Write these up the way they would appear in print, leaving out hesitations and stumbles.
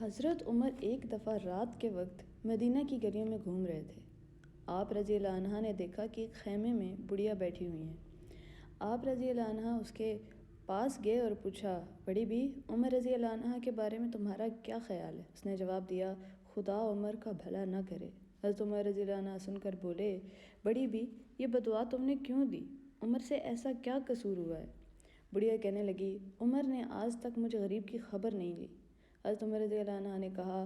حضرت عمر ایک دفعہ رات کے وقت مدینہ کی گلیوں میں گھوم رہے تھے۔ آپ رضی اللہ عنہ نے دیکھا کہ ایک خیمے میں بڑھیا بیٹھی ہوئی ہیں۔ آپ رضی اللہ عنہ اس کے پاس گئے اور پوچھا، بڑی بی، عمر رضی اللہ عنہ کے بارے میں تمہارا کیا خیال ہے؟ اس نے جواب دیا، خدا عمر کا بھلا نہ کرے۔ حضرت عمر رضی اللہ عنہ سن کر بولے، بڑی بی، یہ بدعا تم نے کیوں دی؟ عمر سے ایسا کیا قصور ہوا ہے؟ بڑھیا کہنے لگی، عمر نے آج تک مجھ غریب کی خبر نہیں لی۔ حضرت عمر رضی اللہ عنہ نے کہا،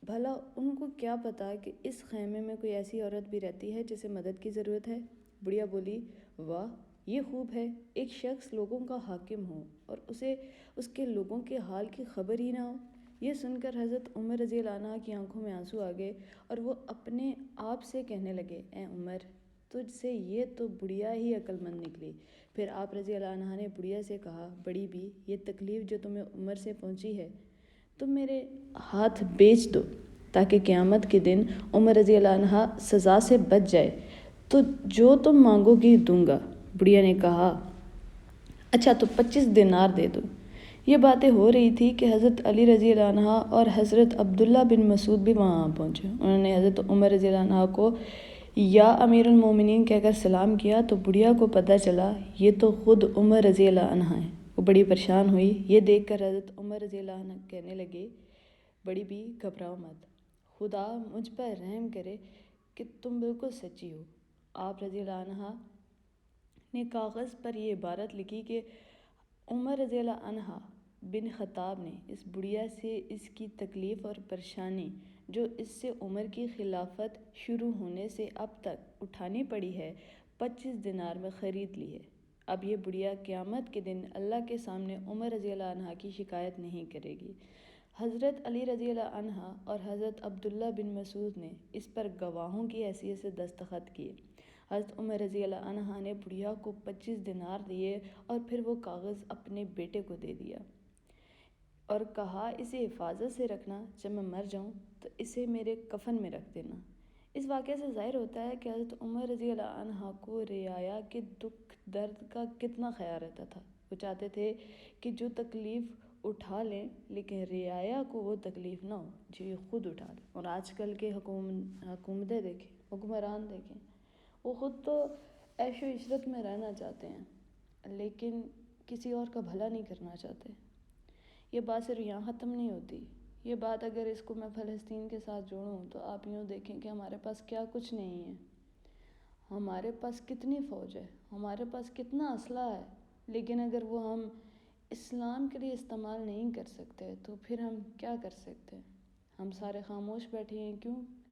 بھلا ان کو کیا پتا کہ اس خیمے میں کوئی ایسی عورت بھی رہتی ہے جسے مدد کی ضرورت ہے؟ بڑھیا بولی، واہ، یہ خوب ہے، ایک شخص لوگوں کا حاکم ہو اور اسے اس کے لوگوں کے حال کی خبر ہی نہ ہو۔ یہ سن کر حضرت عمر رضی اللہ عنہ کی آنکھوں میں آنسو آ گئے اور وہ اپنے آپ سے کہنے لگے، اے عمر، تجھ سے یہ تو بڑھیا ہی عقل مند نکلی۔ پھر آپ رضی اللہ عنہ نے بڑھیا سے کہا، بڑی بی، یہ تکلیف جو تمہیں عمر سے پہنچی ہے، تم میرے ہاتھ بیچ دو تاکہ قیامت کے دن عمر رضی اللہ عنہ سزا سے بچ جائے، تو جو تم مانگو گی دوں گا۔ بڑھیا نے کہا، اچھا تو 25 دینار دے دو۔ یہ باتیں ہو رہی تھی کہ حضرت علی رضی اللہ عنہ اور حضرت عبداللہ بن مسعود بھی وہاں پہنچے۔ انہوں نے حضرت عمر رضی اللہ عنہ کو یا امیر المومنین کہہ کر سلام کیا تو بڑھیا کو پتہ چلا یہ تو خود عمر رضی اللہ عنہ ہیں۔ وہ بڑی پریشان ہوئی۔ یہ دیکھ کر حضرت عمر رضی اللہ عنہ کہنے لگے، بڑی بی، گھبراؤ مت، خدا مجھ پر رحم کرے کہ تم بالکل سچی ہو۔ آپ رضی اللہ عنہ نے کاغذ پر یہ عبارت لکھی کہ عمر رضی اللہ عنہ بن خطاب نے اس بڑھیا سے اس کی تکلیف اور پریشانی جو اس سے عمر کی خلافت شروع ہونے سے اب تک اٹھانی پڑی ہے، 25 دینار میں خرید لی ہے۔ اب یہ بڑھیا قیامت کے دن اللہ کے سامنے عمر رضی اللہ عنہ کی شکایت نہیں کرے گی۔ حضرت علی رضی اللہ عنہ اور حضرت عبداللہ بن مسعود نے اس پر گواہوں کی حیثیت سے دستخط کیے۔ حضرت عمر رضی اللہ عنہ نے بڑھیا کو 25 دینار دیے اور پھر وہ کاغذ اپنے بیٹے کو دے دیا اور کہا، اسے حفاظت سے رکھنا، جب میں مر جاؤں تو اسے میرے کفن میں رکھ دینا۔ اس واقعے سے ظاہر ہوتا ہے کہ حضرت عمر رضی اللہ عنہ کو رعایا کے دکھ درد کا کتنا خیال رہتا تھا۔ وہ چاہتے تھے کہ جو تکلیف اٹھا لیں لیکن رعایا کو وہ تکلیف نہ ہو جو یہ خود اٹھا لیں۔ اور آج کل کے حکومتیں دیکھیں، حکمران دیکھیں، وہ خود تو عیش و عشرت میں رہنا چاہتے ہیں لیکن کسی اور کا بھلا نہیں کرنا چاہتے۔ یہ بات صرف یہاں ختم نہیں ہوتی، یہ بات اگر اس کو میں فلسطین کے ساتھ جوڑوں تو آپ یوں دیکھیں کہ ہمارے پاس کیا کچھ نہیں ہے، ہمارے پاس کتنی فوج ہے، ہمارے پاس کتنا اسلحہ ہے، لیکن اگر وہ ہم اسلام کے لیے استعمال نہیں کر سکتے تو پھر ہم کیا کر سکتے ہیں؟ ہم سارے خاموش بیٹھے ہیں، کیوں؟